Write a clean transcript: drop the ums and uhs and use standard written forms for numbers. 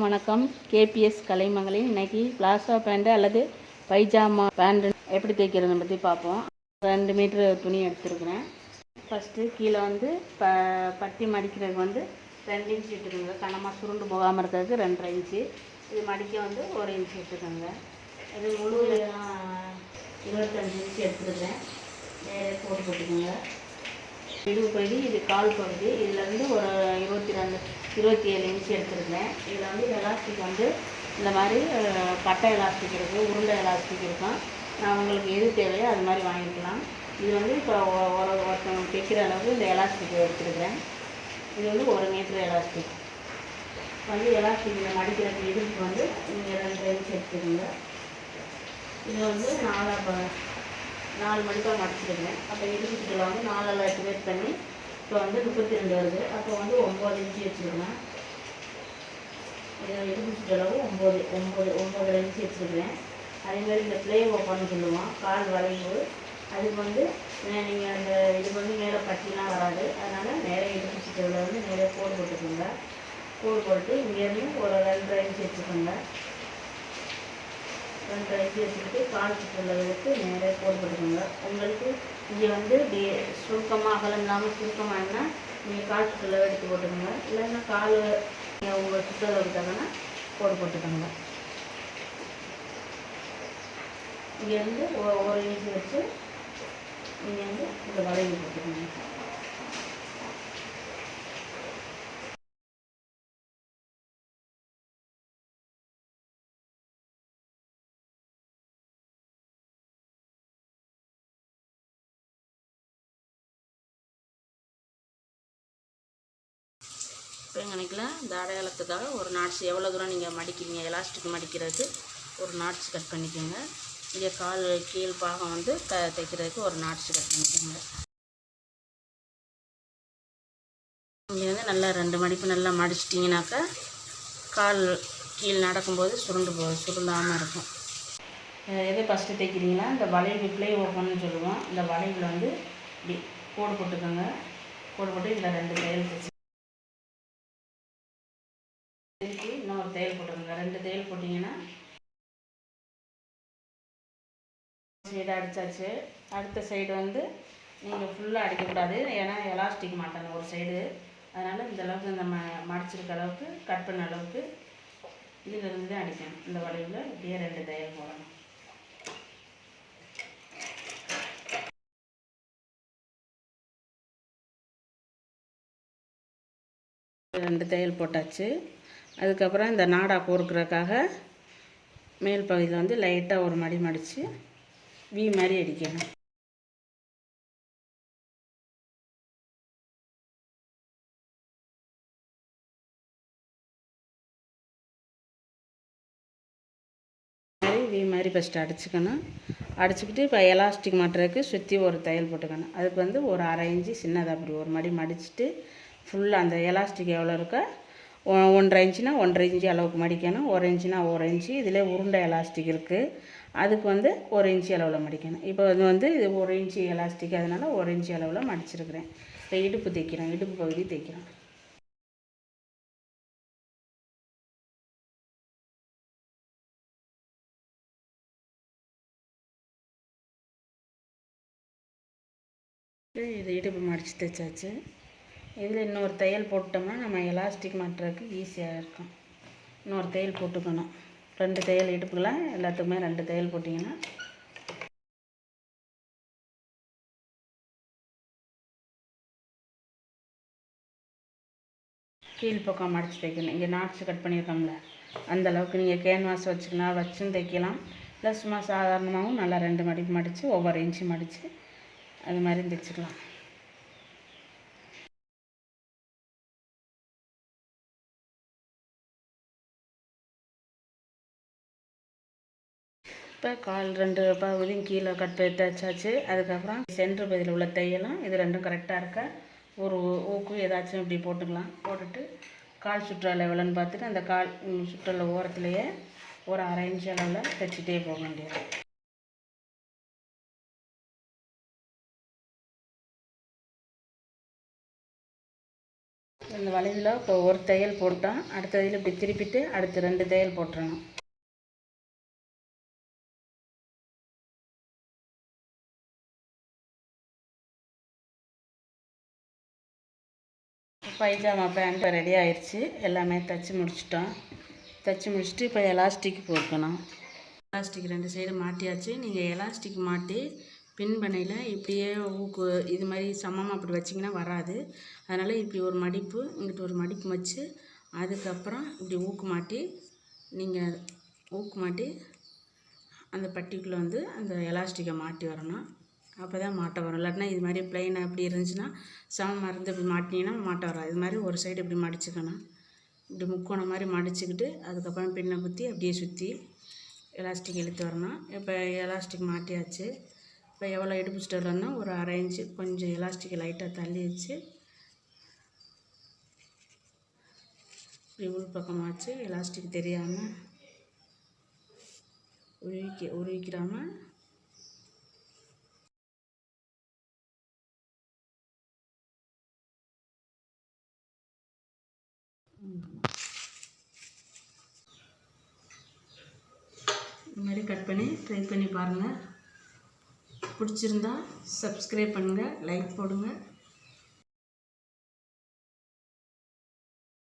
வணக்கம். கேபிஎஸ் கலைமகளின் இன்னைக்கு palazzo pant அல்லது பைஜாமா பேண்ட் எப்படி தைக்கிறத பற்றி பார்ப்போம். 2 மீட்ரு துணி எடுத்துருக்குறேன். ஃபஸ்ட்டு கீழே வந்து பட்டி மடிக்கிறதுக்கு வந்து 2 இன்ச்சு எடுத்துக்கோங்க. கனமாக சுருண்டு போகாமல் இருக்கிறதுக்கு 2.5 இன்ச்சு. இது மடிக்க வந்து 1 இன்ச்சு எடுத்துக்கோங்க. இது முழு 25 இன்ச்சு எடுத்துருக்கேன். நேரே போட்டுக்கோங்க. இடுப்பு பகுதி இது கால் பகுதி. இதிலேருந்து ஒரு 27 இன்ச்சு எடுத்துருக்கேன். இதில் வந்து எலாஸ்டிக் வந்து இந்த மாதிரி பட்டை எலாஸ்டிக் இருக்குது, உருண்டை எலாஸ்டிக் இருக்கும். நான் உங்களுக்கு எது தேவையோ அது மாதிரி வாங்கிக்கலாம். இது வந்து இப்போ ஒருத்தவங்க தைக்கிற அளவுக்கு இந்த எலாஸ்டிக் எடுத்துருக்கேன். இது வந்து 1 மீட்ரு எலாஸ்டிக் வந்து எலாஸ்டிக்கில் மடிக்கிறதுக்கு இடுப்புக்கு வந்து நீங்கள் 2 இன்ச்சு எடுத்துக்கோங்க. இது வந்து 4 மடிப்பாக மடிச்சிருக்கேன். அப்போ இடுப்பு சுற்றில் வந்து 4 டிவைட் பண்ணி இப்போ வந்து 32 வருது. அப்போ வந்து 9 இன்ச்சு வச்சுருக்கேன். இடுப்பு சுற்றளவு 9 இன்ச்சு வச்சுருக்கிறேன். அதேமாதிரி இந்த ப்ளே ஓப்பன்னு சொல்லுவோம், கால் வளைவு. அதுக்கு வந்து நீங்கள் அந்த இது வந்து மேலே பட்டிலாம் வராது. அதனால் நேரே இடுப்பு சுற்றளவில் வந்து நிறைய கோடு போட்டுக்கோங்க. கோடு போட்டு இங்கேருந்து ஒரு 2.5 இன்ச்சு வச்சுக்கோங்க. 2.5 இன்ச்சு வச்சுக்கிட்டு கால் சுற்றளவுக்கு நேரே கோடு போட்டுக்கோங்க. உங்களுக்கு இங்கே வந்து சுருக்கமாக அகலம் இல்லாமல் சுருக்கமாகனா நீங்கள் கால் சுற்றளவு எடுத்து போட்டுக்கோங்க. இல்லைன்னா கால் உங்கள் சுற்றளவுக்கு தக்கனா கோடு போட்டுக்கோங்க. இங்கேருந்து 1 இன்ச்சு வச்சு நீங்கள் வந்து இந்த வளைவு போட்டுக்கோங்க. இப்போ கணக்கில் இந்த அடையாளத்துக்காக ஒரு நாட்ஸ் எவ்வளோ தூரம் நீங்கள் மடிக்கிறீங்க, எலாஸ்டிக் மடிக்கிறதுக்கு ஒரு நாட்ஸ் கட் பண்ணிக்கோங்க. இங்கே கால் கீழ் பாகம் வந்து தைக்கிறதுக்கு ஒரு நாட்ஸ் கட் பண்ணிக்கோங்க. இங்கே வந்து நல்லா 2 மடிப்பு நல்லா மடிச்சிட்டிங்கனாக்கா கால் கீழ் நடக்கும்போது சுருண்டாமல் இருக்கும். எது ஃபஸ்ட்டு தைக்கிறீங்களா இந்த வளைவு ப்ளே ஓப்பன்னு சொல்லுவோம். இந்த வளைவில் வந்து இப்படி கோடு போட்டுக்கோங்க. கோடு போட்டு இதில் 2 தையல் தைச்சு இன்னொரு தையல் போட்டுக்கோங்க. 2 தையல் போட்டிங்கன்னா சைடு அடித்தாச்சு. அடுத்த சைடு வந்து நீங்கள் ஃபுல்லாக அடிக்கக்கூடாது, ஏன்னா எலாஸ்டிக் மாட்டணும் ஒரு சைடு. அதனால் இந்த அளவுக்கு இந்த மடிச்சிருக்க அளவுக்கு கட் பண்ண அளவுக்கு இதிலிருந்து தான் அடிக்கணும். இந்த வளைவில் இப்படியே 2 தையல் போடணும். ரெண்டு தையல் போட்டாச்சு. அதுக்கப்புறம் இந்த நாடா கோர்க்குறதுக்காக மேல் பகுதியில் வந்து லைட்டாக ஒரு மடித்து வி மாதிரி அடிக்கணும். வி மாதிரி ஃபஸ்ட்டு அடிச்சுக்கணும். அடிச்சுக்கிட்டு இப்போ எலாஸ்டிக் மாட்டுறதுக்கு சுற்றி ஒரு தையல் போட்டுக்கணும். அதுக்கு வந்து ஒரு 1/2 இன்ச்சு சின்னதாக அப்படி ஒரு மடிச்சுட்டு ஃபுல்லாக அந்த எலாஸ்டிக் எவ்வளோ இருக்கோ 1.5 இன்ச்சுனா 1.5 இன்ச்சு அளவுக்கு மடிக்கணும். 1 இன்ச்சுனா 1 இன்ச்சு. இதில் உருண்டை எலாஸ்டிக் இருக்குது, அதுக்கு வந்து 1 இன்ச்சு அளவில் மடிக்கணும். இப்போ இது வந்து இது 1 இன்ச்சு எலாஸ்டிக், அதனால் 1 இன்ச்சு அளவில் மடிச்சிருக்கிறேன். இப்போ இடுப்பு தைக்கிறோம், இடுப்பு பகுதி தைக்கிறோம். இது இடுப்பு மடித்து தைச்சாச்சு. இதில் இன்னொரு தையல் போட்டோம்னா நம்ம எலாஸ்டிக் மாட்டுறதுக்கு ஈஸியாக இருக்கும். இன்னொரு தையல் போட்டுக்கணும். 2 தையல் இடுப்புக்கெல்லாம் எல்லாத்துக்குமே 2 தையல் போட்டிங்கன்னா கீழ் பக்கம் மடித்து தைக்கணும். இங்கே நாட்ஸ் கட் பண்ணியிருக்கோம்ல, அந்த அளவுக்கு நீங்கள் கேன்வாஸ் வச்சுக்கலாம், வச்சும் தைக்கலாம். இல்லை சும்மா சாதாரணமாகவும் நல்லா 2 மடிப்பு மடித்து ஒவ்வொரு இன்ச்சு மடித்து அது மாதிரி தைச்சிக்கலாம். இப்போ கால் 2 பகுதியும் கீழே கட் தைச்சாச்சு. அதுக்கப்புறம் சென்ட்ரு பகுதியில் உள்ள தையலும் இது 2ம் கரெக்டாக இருக்க ஒரு ஊக்கு ஏதாச்சும் இப்படி போட்டுக்கலாம். போட்டுட்டு கால் சுற்றளவு எவ்வளோன்னு பார்த்துட்டு அந்த கால் சுற்றளவு ஓரத்துலேயே ஒரு 1/2 இன்ச்சு அளவில் தைச்சிட்டே போக வேண்டியது. இந்த வளைவில் இப்போ ஒரு தையல் போட்டோம், அடுத்த தையல் இப்படி திருப்பிட்டு அடுத்து 2 தையல் போட்டுறணும். பைஜாமா பேண்ட் ரெடி ஆயிடுச்சு. எல்லாமே தைச்சி முடிச்சிட்டோம். தைச்சி முடிச்சுட்டு இப்போ எலாஸ்டிக் போட்டுக்கணும். எலாஸ்டிக் 2 சைடு மாட்டியாச்சு. நீங்கள் எலாஸ்டிக் மாட்டி பின் பண்ணையில் இப்படியே ஊக்கு இது மாதிரி சமமாக அப்படி வச்சிங்கன்னா வராது. அதனால் இப்படி ஒரு மடிப்பு, இங்கிட்டு ஒரு மடிப்பு வச்சு அதுக்கப்புறம் இப்படி ஊக்கு மாட்டி நீங்கள் ஊக்கு மாட்டி அந்த பட்டிக்குள்ளே வந்து அந்த எலாஸ்டிக்கை மாட்டி வரணும். அப்போ தான் மாட்ட வரும். இல்லாட்டினா இது மாதிரி ப்ளைனாக இப்படி இருந்துச்சுன்னா சமமாக இருந்து இப்படி மாட்டினீங்கன்னா மாட்ட வராது. இது மாதிரி ஒரு சைடு இப்படி மடிச்சுக்கணும். இப்படி முக்கோணம் மாதிரி மடிச்சுக்கிட்டு அதுக்கப்புறம் பின்னை குத்தி அப்படியே சுற்றி எலாஸ்டிக் இழுத்து வரணும். இப்போ எலாஸ்டிக் மாட்டியாச்சு. இப்போ எவ்வளோ இடுப்பு ஸ்டோர் வரணும், ஒரு 1/2 இன்ச்சு கொஞ்சம் எலாஸ்டிக்கை லைட்டாக தள்ளி வச்சு இப்படி உள் பக்கமாக வச்சு எலாஸ்டிக் தெரியாமல் உருவிக்கிறாமல் இந்த மாதிரி கட் பண்ணி ட்ரை பண்ணி பாருங்கள். பிடிச்சிருந்தா சப்ஸ்கிரைப் பண்ணுங்கள், லைக் போடுங்க.